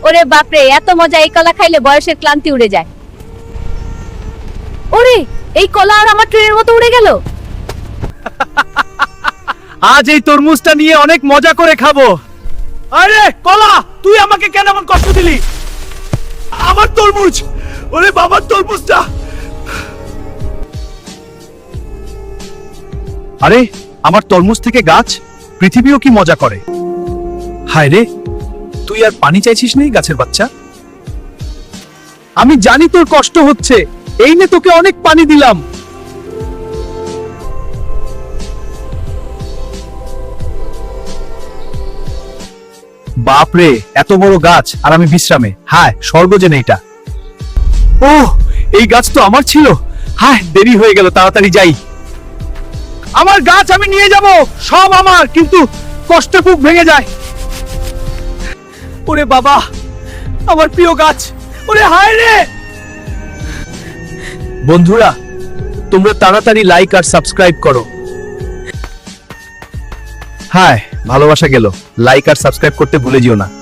ওরে বাপরে, এত মজা! এই কলা খাইলে বয়সের ক্লান্তি উড়ে যায়। ওরে, এই কলা আর আমার ট্রেনের মতো উড়ে গেল। আজ এই তরমুজটা নিয়ে অনেক মজা করে খাবো। আরে কলা, তুই আমাকে কেন এমন কষ্ট দিলি? আমার তরমুজ! ওরে বাবার তরমুজটা! আরে আমার তরমুজ থেকে গাছ, পৃথিবীও কি মজা করে। হায় রে, তুই আর পানি চাইছিস নেই গাছের বাচ্চা? আমি জানি তোর কষ্ট হচ্ছে, এই নে তোকে অনেক পানি দিলাম। বাপরে, এত বড় গাছ আর আমি বিশ্রামে। হায় স্বর্গ যেন এইটা। ও, এই গাছ তো আমার ছিল। হায়, দেরি হয়ে গেল, তাড়াতাড়ি যাই। আমার গাছ আমি নিয়ে যাব, সব আমার, কিন্তু কষ্ট খুব ভেঙে যায়। ওরে বাবা, আমার প্রিয় গাছ! ওরে হায় রে! বন্ধুরা, তোমরা তাড়াতাড়ি লাইক আর সাবস্ক্রাইব করো। হায়, ভালোবাসা গেল। লাইক আর সাবস্ক্রাইব করতে ভুলে যেও না।